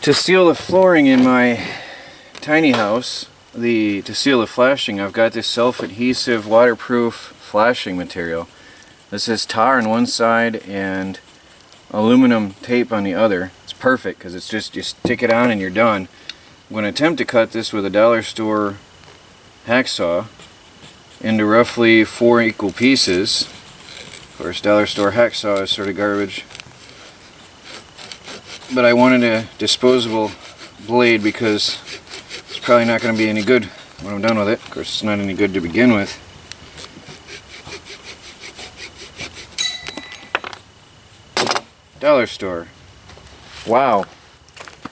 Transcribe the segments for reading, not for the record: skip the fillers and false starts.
To seal the flooring in my tiny house, to seal the flashing, I've got this self-adhesive waterproof flashing material. This is tar on one side and aluminum tape on the other. It's perfect because it's just, you stick it on and you're done. I'm going to attempt to cut this with a dollar store hacksaw into roughly 4 equal pieces. Of course, dollar store hacksaw is sort of garbage. But I wanted a disposable blade because it's probably not going to be any good when I'm done with it. Of course, it's not any good to begin with. Dollar store. Wow.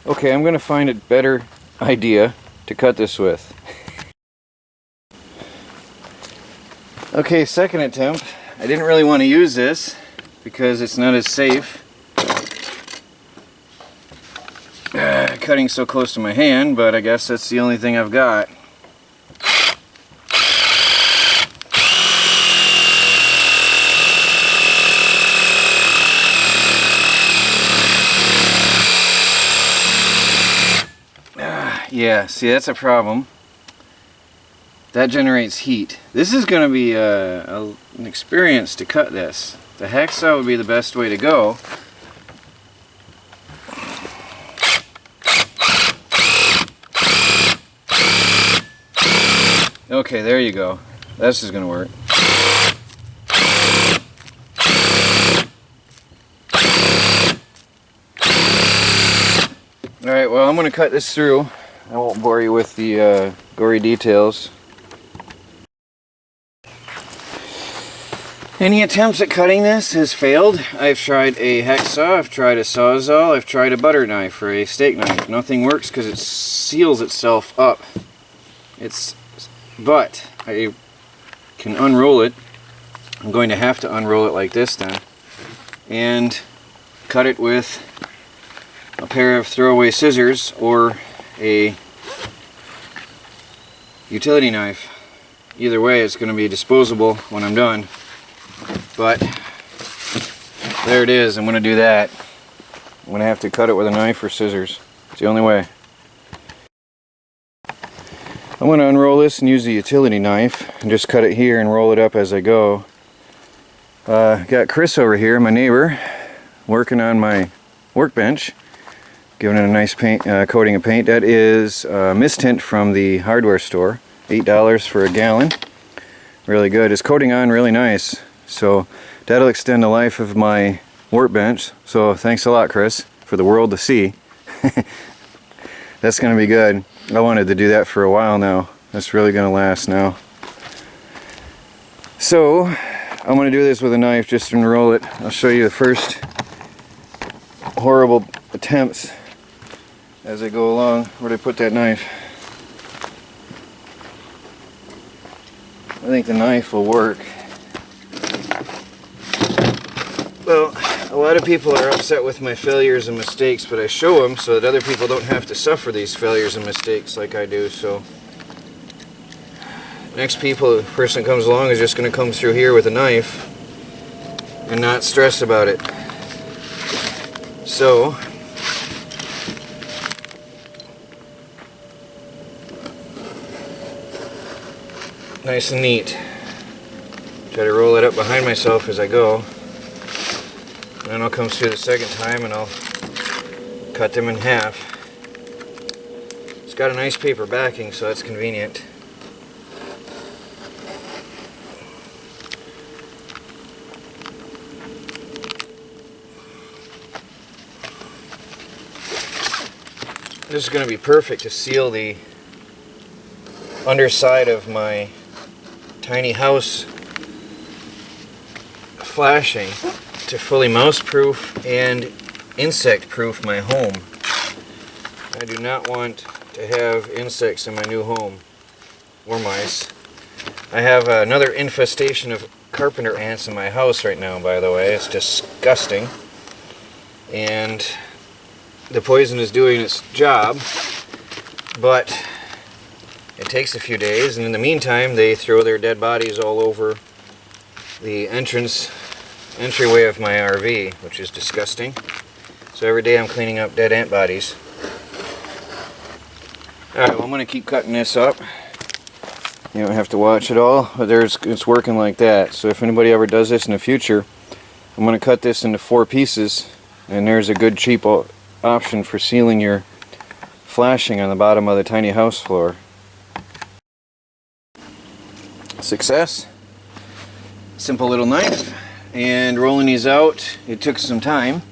Okay, I'm going to find a better idea to cut this with. Okay, second attempt. I didn't really want to use this because it's not as safe. Cutting so close to my hand, but I guess that's the only thing I've got. Yeah, see, that's a problem. That generates heat. This is going to be an experience to cut this. The hacksaw would be the best way to go. Okay, there you go. This is going to work. Alright, well, I'm going to cut this through. I won't bore you with the gory details. Any attempts at cutting this has failed. I've tried a hacksaw, I've tried a sawzall, I've tried a butter knife or a steak knife. Nothing works because it seals itself up. But I can unroll it. I'm going to have to unroll it like this then. And cut it with a pair of throwaway scissors or a utility knife. Either way, it's going to be disposable when I'm done. But there it is. I'm going to do that. I'm going to have to cut it with a knife or scissors. It's the only way. I'm going to unroll this and use the utility knife and just cut it here and roll it up as I go. Got Chris over here, my neighbor, working on my workbench, giving it a nice paint, coating of paint. That is mist tint from the hardware store, $8 for a gallon. Really good. It's coating on really nice, so that'll extend the life of my workbench. So thanks a lot, Chris, for the world to see. That's going to be good. I wanted to do that for a while now. That's really going to last now. So I'm going to do this with a knife, just unroll it. I'll show you the first horrible attempts as I go along. Where'd I put that knife? I think the knife will work. Well, a lot of people are upset with my failures and mistakes, but I show them so that other people don't have to suffer these failures and mistakes like I do. So next person comes along is just going to come through here with a knife and not stress about it. So nice and neat. Try to roll it up behind myself as I go. And then I'll come through the second time and I'll cut them in half. It's got a nice paper backing, so that's convenient. This is going to be perfect to seal the underside of my tiny house flashing, to fully mouse-proof and insect-proof my home. I do not want to have insects in my new home, or mice. I have another infestation of carpenter ants in my house right now, by the way. It's disgusting. And the poison is doing its job, but it takes a few days, and in the meantime they throw their dead bodies all over the entryway of my RV, which is disgusting. So every day I'm cleaning up dead ant bodies. Alright, well I'm going to keep cutting this up. You don't have to watch it all, but it's working like that. So if anybody ever does this in the future, I'm going to cut this into 4 pieces, and there's a good cheap option for sealing your flashing on the bottom of the tiny house floor. Success. Simple little knife. And rolling these out, it took some time.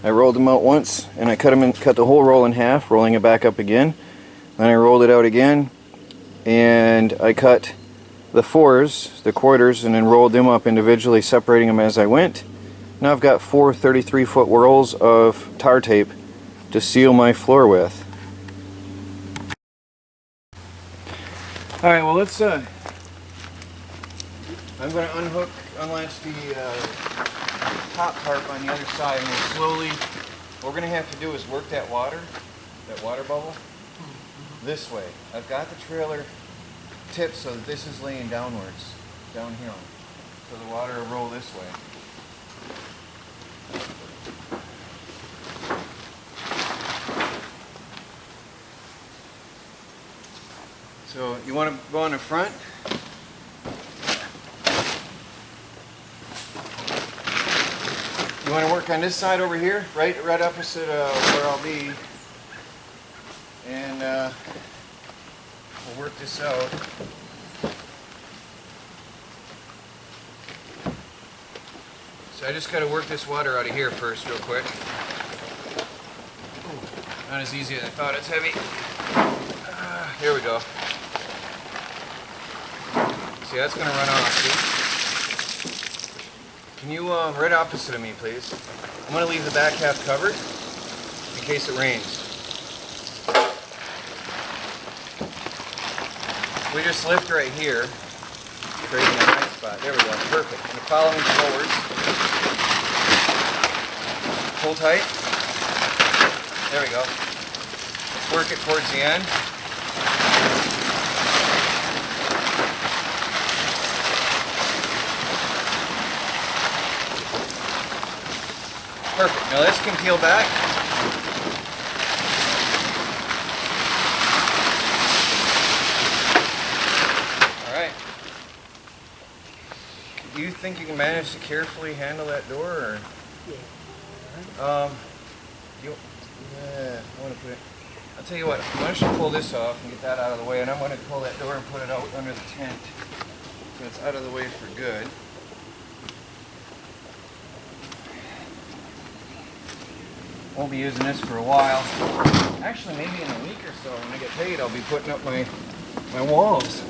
I rolled them out once, and I cut the whole roll in half, rolling it back up again. Then I rolled it out again, and I cut the 4s, the quarters, and then rolled them up individually, separating them as I went. Now I've got 4 33-foot rolls of tar tape to seal my floor with. Alright, well let's I'm going to unlatch the top tarp on the other side, and we'll slowly, what we're going to have to do is work that water bubble, this way. I've got the trailer tipped so that this is laying downwards, downhill. So the water will roll this way. So you want to go on the front. You want to work on this side over here, right opposite where I'll be, and we'll work this out. So I just got to work this water out of here first real quick. Ooh, not as easy as I thought, it's heavy. Here we go. See, that's going to run off, see? Can you, right opposite of me, please? I'm going to leave the back half covered in case it rains. We just lift right here, creating a nice spot. There we go, perfect. And follow me forwards. Pull tight. There we go. Let's work it towards the end. Perfect. Now this can peel back. Alright. Do you think you can manage to carefully handle that door? Or? Yeah. Yeah, I want to put it. I'll tell you what, why don't you pull this off and get that out of the way, and I'm going to pull that door and put it out under the tent so it's out of the way for good. Won't be using this for a while. Actually, maybe in a week or so when I get paid, I'll be putting up my walls.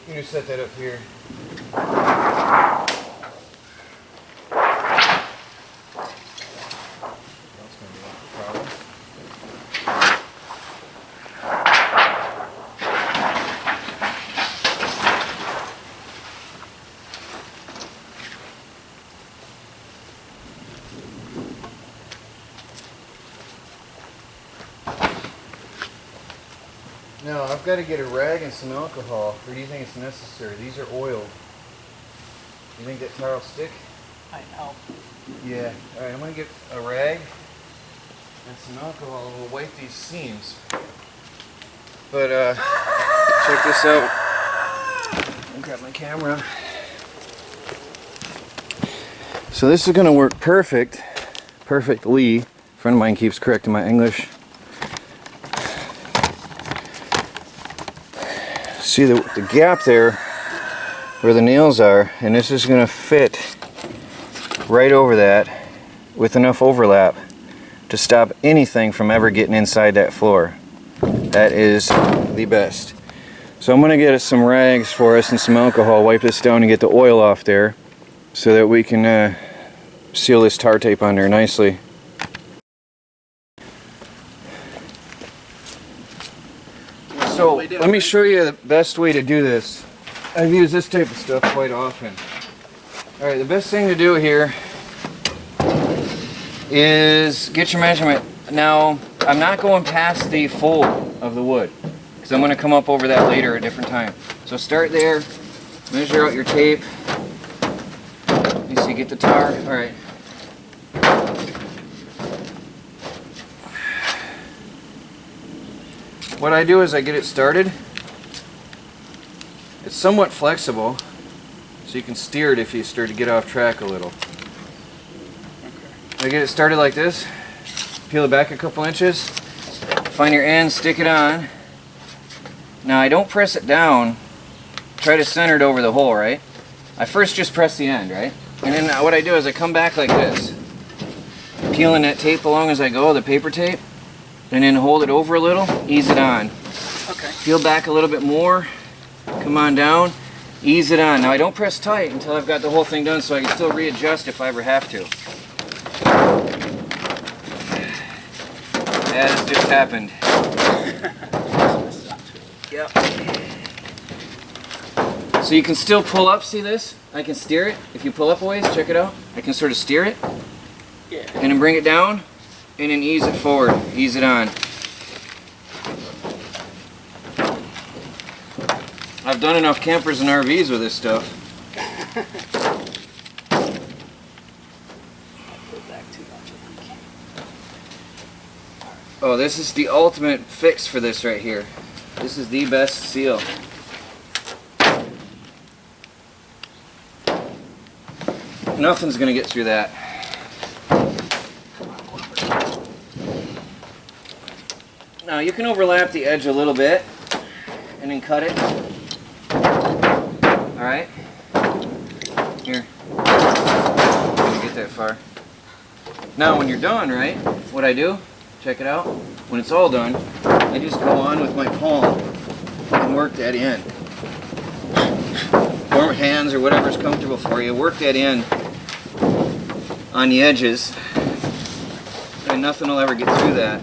You just set that up here. That's going to be a problem. Now, I've got to get a rag and some alcohol, or do you think it's necessary? These are oiled. You think that tar will stick? I know. Yeah. Alright, I'm going to get a rag and some alcohol and we'll wipe these seams. But, Check this out. I'll grab my camera. So this is going to work perfectly. A friend of mine keeps correcting my English. See the gap there where the nails are, and this is going to fit right over that with enough overlap to stop anything from ever getting inside that floor. That is the best. So I'm going to get some rags for us and some alcohol, wipe this down and get the oil off there so that we can seal this tar tape on there nicely. So let me show you the best way to do this. I've used this type of stuff quite often. Alright, the best thing to do here is get your measurement. Now, I'm not going past the fold of the wood because I'm going to come up over that later at a different time. So start there, measure out your tape. You see, get the tar. Alright. What I do is I get it started. It's somewhat flexible, so you can steer it if you start to get off track a little. I get it started like this, peel it back a couple inches, find your end, stick it on. Now I don't press it down, try to center it over the hole, right? I first just press the end, right? And then what I do is I come back like this, peeling that tape along as I go, the paper tape, and then hold it over a little, ease it on. Okay. Peel back a little bit more, come on down, ease it on. Now I don't press tight until I've got the whole thing done so I can still readjust if I ever have to. That has just happened. Yep. So you can still pull up, see this? I can steer it. If you pull up a ways, check it out. I can sort of steer it. Yeah. And then bring it down. And then ease it forward, ease it on. I've done enough campers and RVs with this stuff. Oh, this is the ultimate fix for this right here. This is the best seal. Nothing's gonna get through that. Now you can overlap the edge a little bit and then cut it. Alright. Here. Didn't get that far. Now when you're done, right, what I do, check it out, when it's all done, I just go on with my palm and work that in. Or hands or whatever's comfortable for you, work that in on the edges and nothing will ever get through that.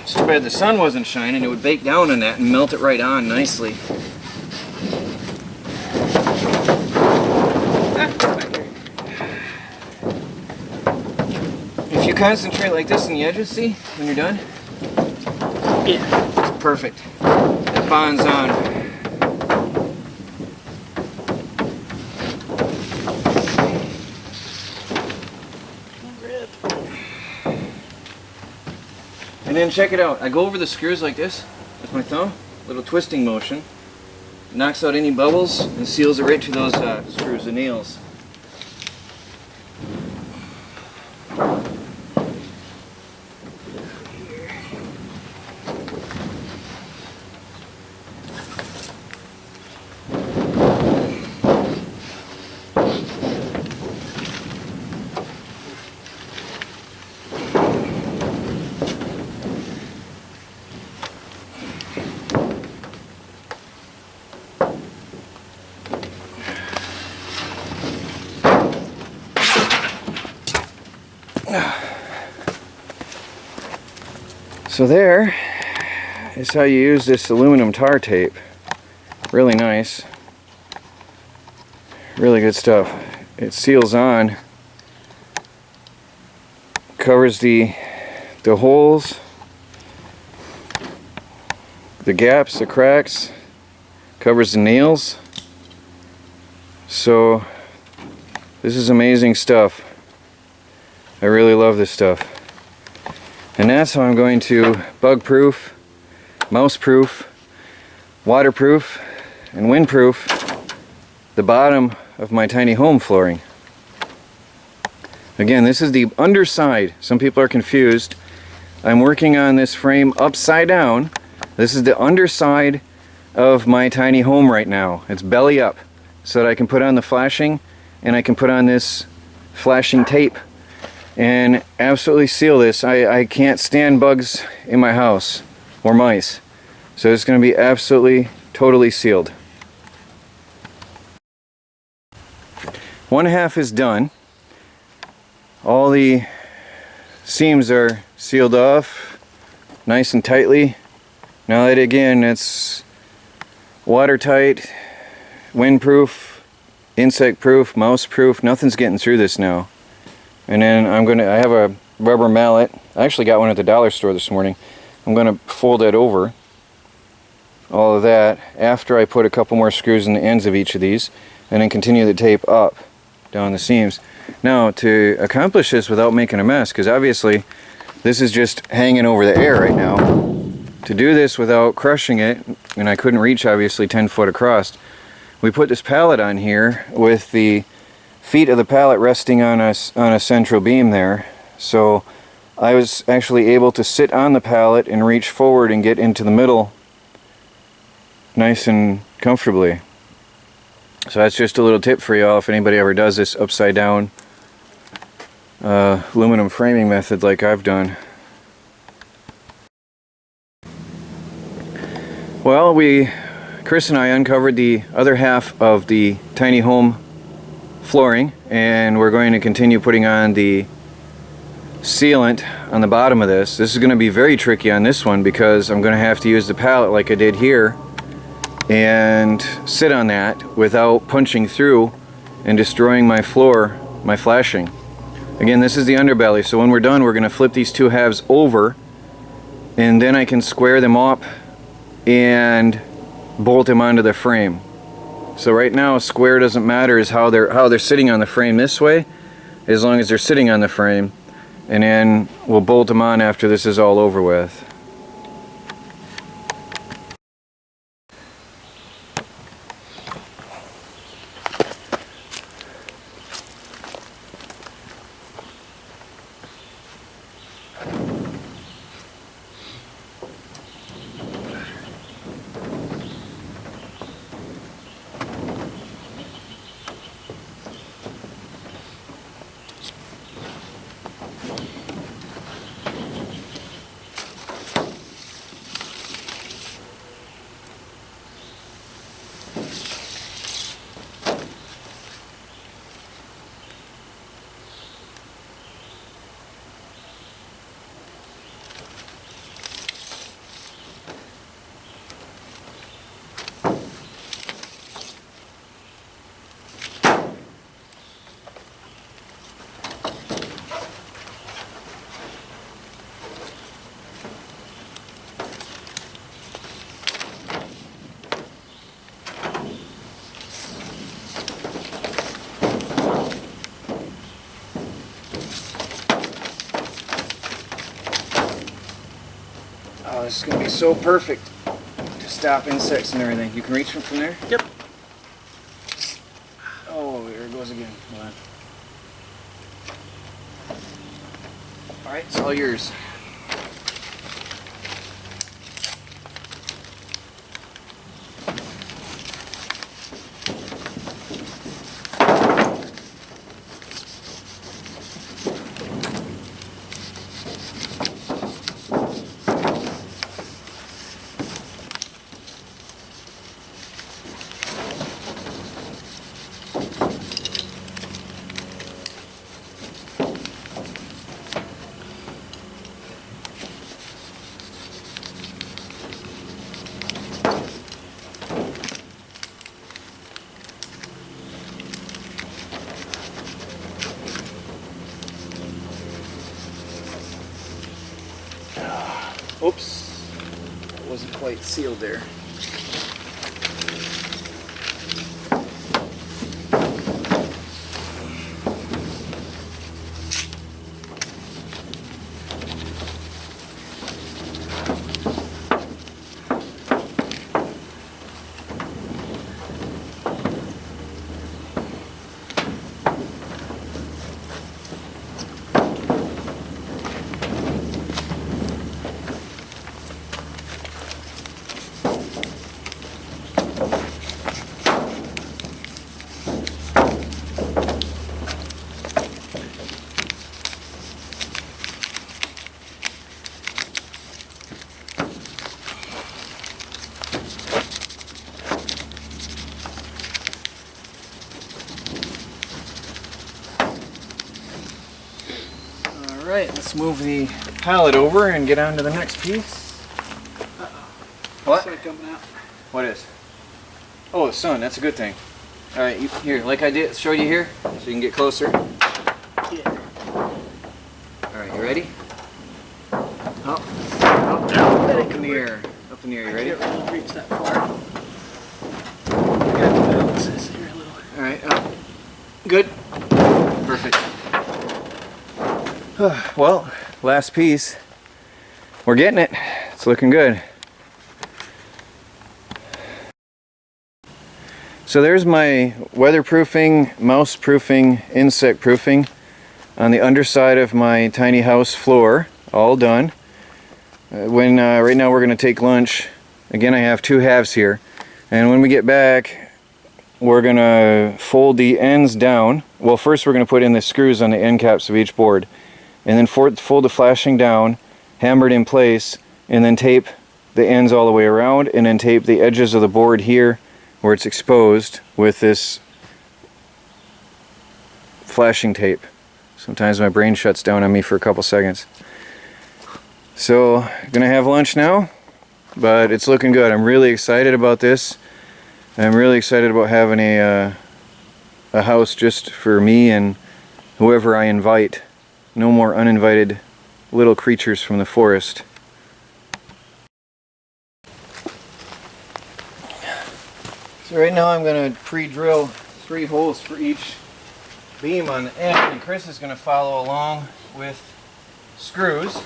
It's too bad the sun wasn't shining, it would bake down on that and melt it right on nicely. If you concentrate like this on the edges, see, when you're done? Yeah. It's perfect. It bonds on. And then check it out. I go over the screws like this with my thumb, little twisting motion. It knocks out any bubbles and seals it right to those screws, the nails. So there is how you use this aluminum tar tape. Really nice. Really good stuff. It seals on, covers the holes, the gaps, the cracks, covers the nails. So this is amazing stuff. I really love this stuff. And that's how I'm going to bug-proof, mouse-proof, waterproof, and windproof the bottom of my tiny home flooring. Again, this is the underside. Some people are confused. I'm working on this frame upside down. This is the underside of my tiny home right now. It's belly up, so that I can put on the flashing, and I can put on this flashing tape and absolutely seal this. I can't stand bugs in my house, or mice. So it's going to be absolutely, totally sealed. One half is done. All the seams are sealed off nice and tightly. Now that again, it's watertight, windproof, insect proof, mouse proof. Nothing's getting through this now. And then I have a rubber mallet. I actually got one at the dollar store this morning. I'm going to fold it over, all of that, after I put a couple more screws in the ends of each of these, and then continue the tape up down the seams. Now, to accomplish this without making a mess, because obviously this is just hanging over the air right now. To do this without crushing it, and I couldn't reach obviously 10 foot across, we put this pallet on here with the feet of the pallet resting on a central beam there. So I was actually able to sit on the pallet and reach forward and get into the middle nice and comfortably. So that's just a little tip for y'all if anybody ever does this upside down aluminum framing method like I've done. Well, Chris and I uncovered the other half of the tiny home flooring, and we're going to continue putting on the sealant on the bottom of this. This is going to be very tricky on this one because I'm going to have to use the pallet like I did here and sit on that without punching through and destroying my floor, my flashing. Again, this is the underbelly, so when we're done we're going to flip these two halves over, and then I can square them up and bolt them onto the frame. So right now, square doesn't matter, is how they're sitting on the frame this way, as long as they're sitting on the frame, and then we'll bolt them on after this is all over with. Oh, this is going to be so perfect to stop insects and everything. You can reach them from there? Yep. Oh, there it goes again. Hold on. Alright, it's all yours. Oops, that wasn't quite sealed there. Alright, let's move the pallet over and get on to the next piece. What? What is? Oh, the sun, that's a good thing. Alright, here, like I did, show you here, so you can get closer. Yeah. Alright, you ready? Up in the air. Up in the air, you ready? I can't really reach that far. I got to balance this here a little. Alright, up. Good. Perfect. Well, last piece. We're getting it. It's looking good. So there's my weatherproofing, mouse proofing, insect proofing on the underside of my tiny house floor. All done. Right now we're going to take lunch. Again, I have two halves here. And when we get back, we're going to fold the ends down. Well, first we're going to put in the screws on the end caps of each board. And then fold the flashing down, hammer it in place, and then tape the ends all the way around, and then tape the edges of the board here where it's exposed with this flashing tape. Sometimes my brain shuts down on me for a couple seconds. So, gonna have lunch now, but it's looking good. I'm really excited about this. I'm really excited about having a house just for me and whoever I invite. No more uninvited little creatures from the forest. So right now I'm going to pre-drill 3 holes for each beam on the end, and Chris is going to follow along with screws.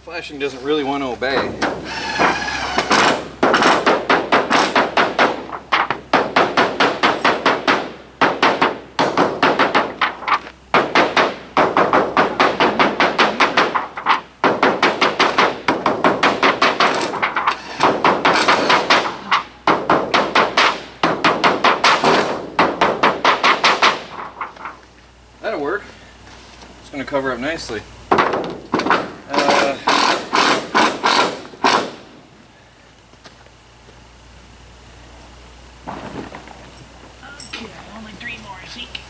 Flashing doesn't really want to obey. That'll work. It's going to cover up nicely. Okay, only 3 more, I think.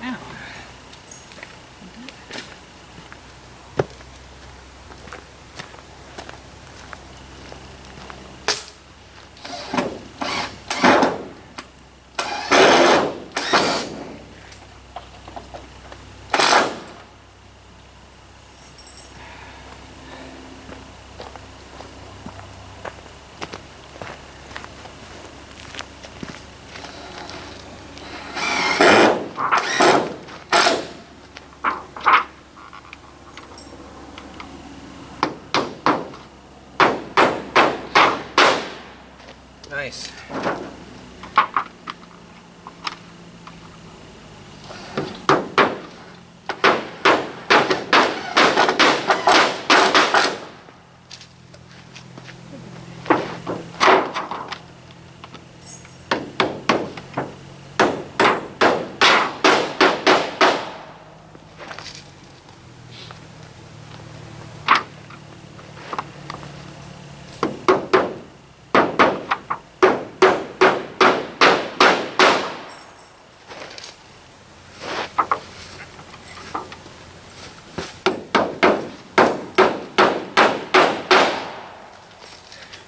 Ow.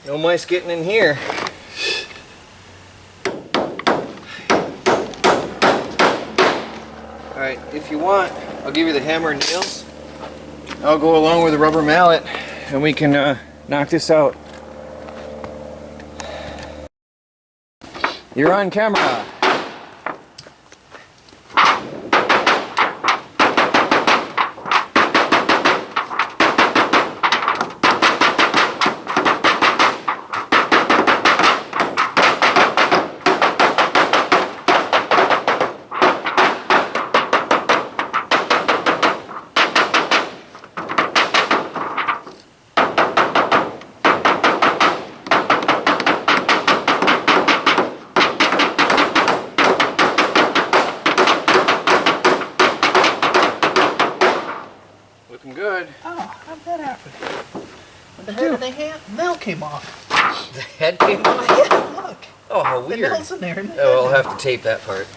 No mice getting in here. Alright, if you want, I'll give you the hammer and nails. I'll go along with the rubber mallet and we can knock this out. You're on camera. Looking good. Oh, how'd that happen? When the head of the nail came off. The head came off? Yeah, look. Oh, how The weird. nail's in there. Oh, I'll have to tape that part.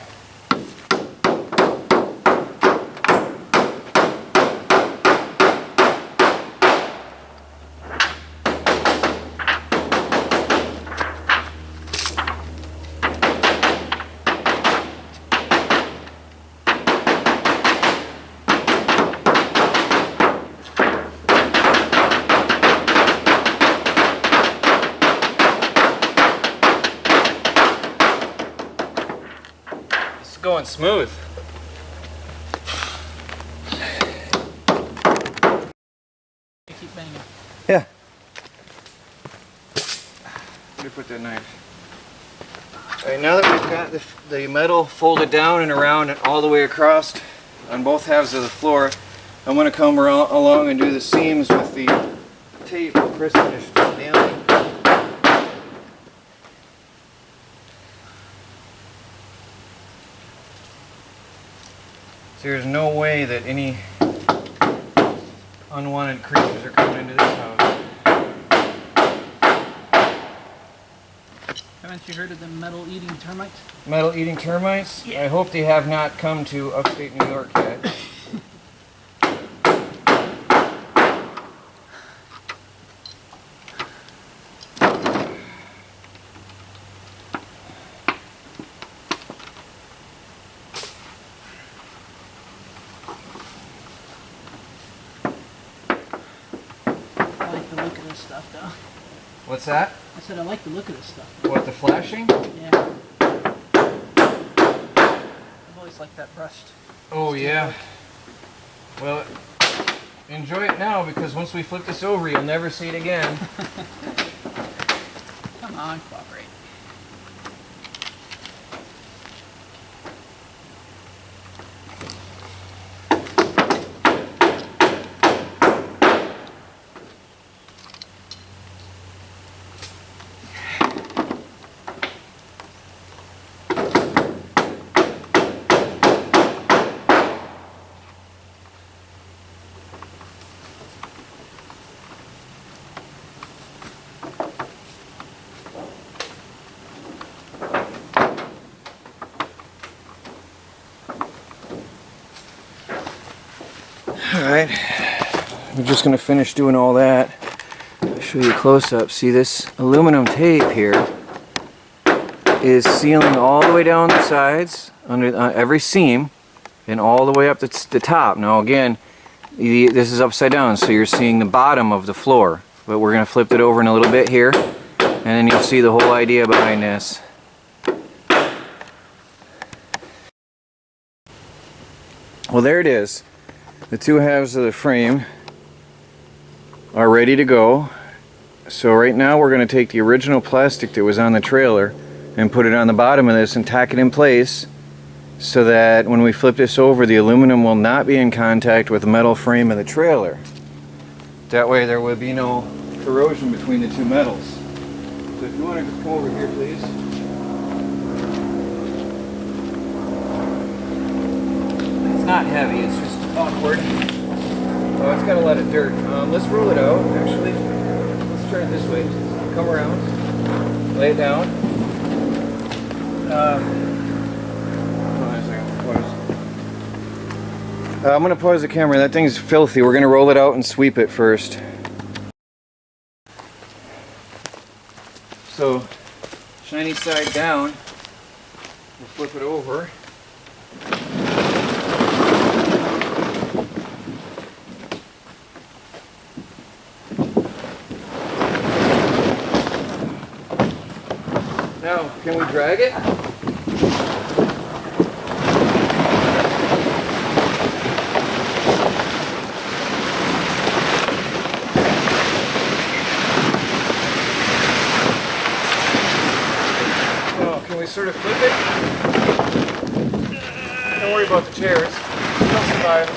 Going smooth. You keep banging. Yeah. Where do you put that knife? Alright, now that we've got the metal folded down and around and all the way across on both halves of the floor, I'm going to come along and do the seams with the tape while Chris finishes nailing. There's no way that any unwanted creatures are coming into this house. Haven't you heard of the metal-eating termites? Metal-eating termites? Yeah. I hope they have not come to upstate New York yet. I like the look of this stuff, though. What's that? I said I like the look of this stuff. What, the flashing? Yeah. I've always liked that brushed. Oh yeah. Well, enjoy it now because once we flip this over, you'll never see it again. Come on, cooperate. Alright, we're just going to finish doing all that. I'll show you a close-up. See, this aluminum tape here is sealing all the way down the sides, under every seam, and all the way up to the top. Now again, this is upside down, so you're seeing the bottom of the floor. But we're going to flip it over in a little bit here, and then you'll see the whole idea behind this. Well, there it is. The two halves of the frame are ready to go. So right now we're going to take the original plastic that was on the trailer and put it on the bottom of this and tack it in place so that when we flip this over, the aluminum will not be in contact with the metal frame of the trailer. That way there will be no corrosion between the two metals. So if you want to come over here, please. It's not heavy, it's just awkward. Oh, it's got a lot of dirt. Let's roll it out, actually. Let's turn it this way. Come around. Lay it down. Hold on a second. Pause. I'm going to pause the camera. That thing's filthy. We're going to roll it out and sweep it first. So, shiny side down. We'll flip it over. Now, can we drag it? Oh, can we sort of flip it? Don't worry about the chairs. They'll survive.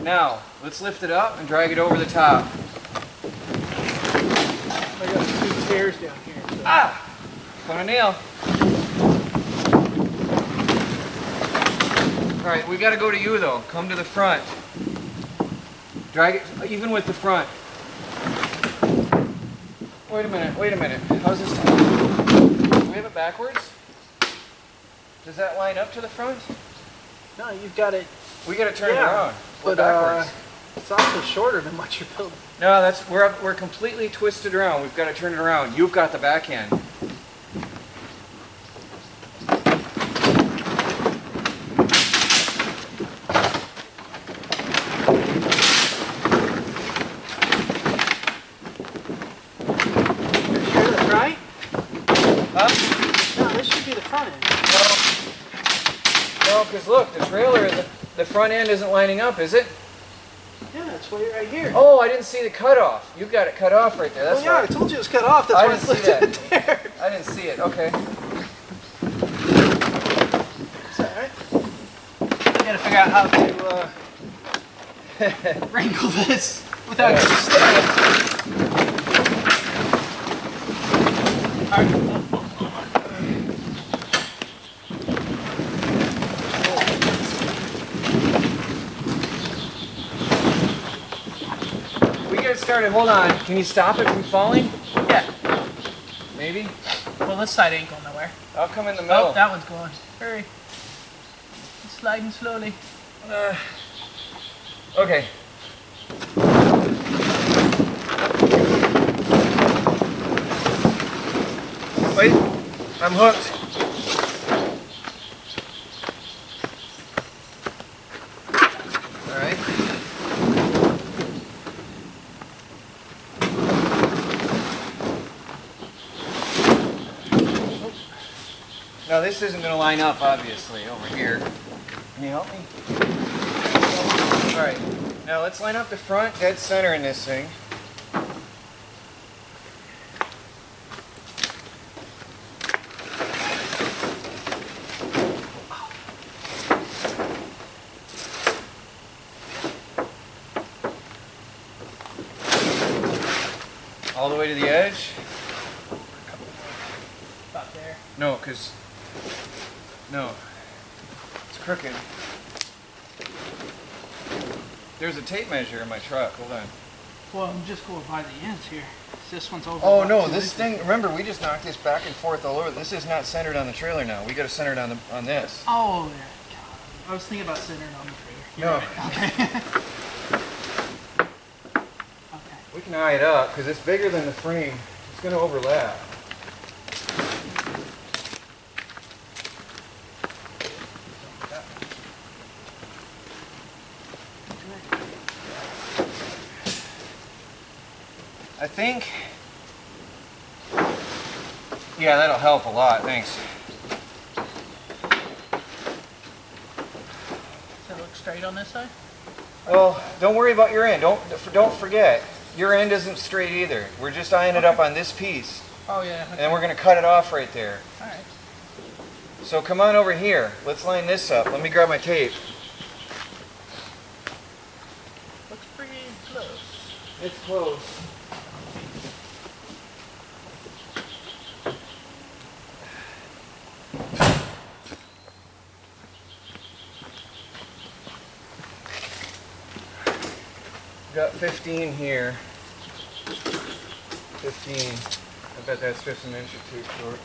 Now, let's lift it up and drag it over the top. I got 2 chairs down here. So. Ah! Found a nail. Alright, we gotta go to you though. Come to the front. Drag it, even with the front. Wait a minute. How's this? Do we have it backwards? Does that line up to the front? No, you've got it. We gotta turn it around. But it's also shorter than what you're building. No, we're completely twisted around. We've got to turn it around. You've got the backhand. You're sure that's right? Huh? No, this should be the front end. No, because look, the trailer is the front end isn't lining up, is it? Yeah, it's way right here. Oh, I didn't see the cutoff. You got it cut off right there. That's well, yeah, why. I told you it was cut off. That's I why didn't I see lifted it there. I didn't see it. Okay. Is that right? I gotta figure out how to wrinkle this without getting stuck. All right. Started. Hold on. Can you stop it from falling? Yeah. Maybe? Well, this side ain't going nowhere. I'll come in the middle. Oh, that one's going. Hurry. It's sliding slowly. Okay. Wait. I'm hooked. All right. Now this isn't going to line up, obviously, over here. Can you help me? Alright, now let's line up the front dead center in this thing. All the way to the edge? About there. No, because... No. It's crooked. There's a tape measure in my truck. Hold on. Well, I'm just going by the ends here. This one's over. Oh about no, 2 this inches. thing, remember we just knocked this back and forth all over. This is not centered on the trailer now. We got to center it on this. Oh, yeah. God. I was thinking about centering on the trailer. You're No. right. Okay. Okay. We can eye it up because it's bigger than the frame. It's going to overlap. I think, yeah, that'll help a lot. Thanks. look straight on this side? Well, don't worry about your end. Don't forget. Your end isn't straight either. We're just eyeing it up on this piece. Oh yeah. And then we're going to cut it off right there. Alright. So come on over here. Let's line this up. Let me grab my tape. Looks pretty close. It's close. Got 15 here. 15. I bet that's just an inch or two short.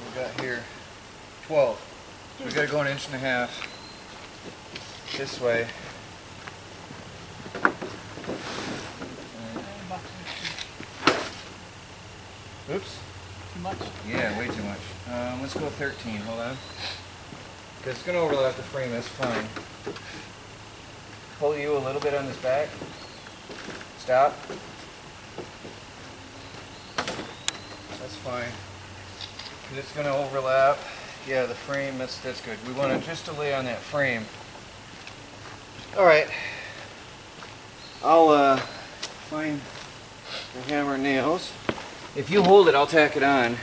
We got here 12. So we got to go an inch and a half this way. Oops. Too much? Yeah, way too much. Let's go 13. Hold on. Because it's going to overlap the frame. That's fine. Pull you a little bit on this back. Stop. That's fine. Because it's going to overlap. Yeah, the frame, that's good. We want to just to lay on that frame. Alright. I'll find the hammer and nails. If you hold it, I'll tack it on.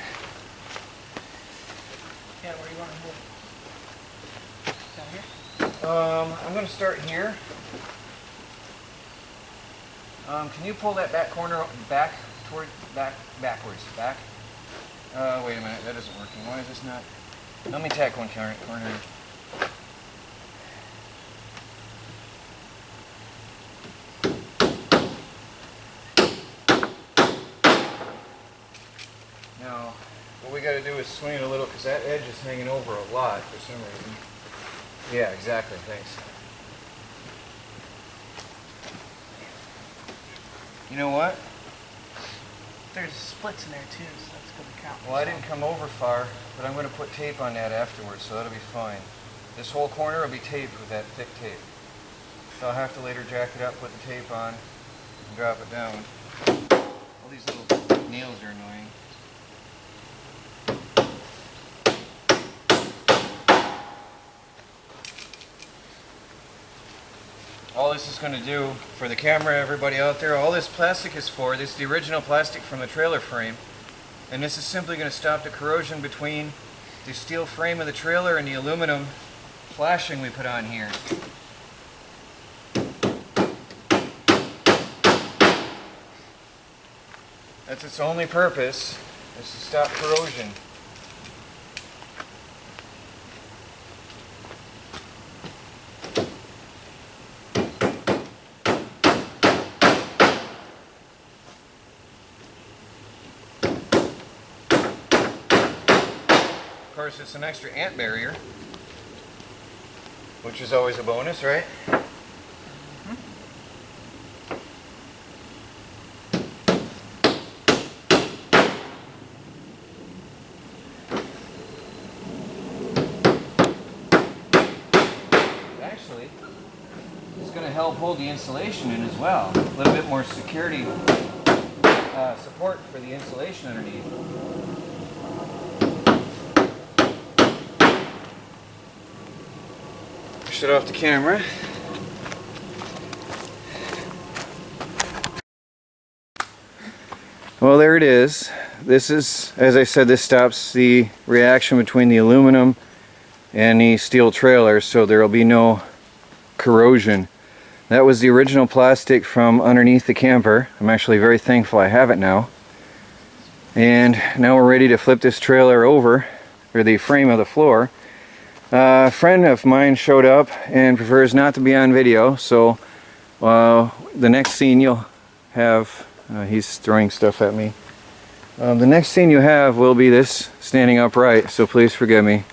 Yeah, where you want to hold it? Down here? I'm going to start here. Can you pull that back corner backwards? Back. Wait a minute, that isn't working. Why is this not? Let me tack one corner. Now, what we got to do is swing it a little because that edge is hanging over a lot for some reason. Yeah, exactly. Thanks. You know what? There's splits in there too, so that's going to count. Well, I didn't come over far, but I'm going to put tape on that afterwards, so that'll be fine. This whole corner will be taped with that thick tape. So I'll have to later jack it up, put the tape on, and drop it down. All these little nails are annoying. All this is going to do for the camera, everybody out there, all this plastic is for, this is the original plastic from the trailer frame, and this is simply going to stop the corrosion between the steel frame of the trailer and the aluminum flashing we put on here. That's its only purpose, is to stop corrosion. Of course, it's an extra ant barrier, which is always a bonus, right? Actually, it's going to help hold the insulation in as well. A little bit more security support for the insulation underneath. Shut off the camera. Well, there it is. This is, as I said, this stops the reaction between the aluminum and the steel trailer, so there will be no corrosion. That was the original plastic from underneath the camper. I'm actually very thankful I have it now. And now we're ready to flip this trailer over, or the frame of the floor. A friend of mine showed up and prefers not to be on video, so the next scene you'll have, he's throwing stuff at me. The next scene you have will be this standing upright, so please forgive me.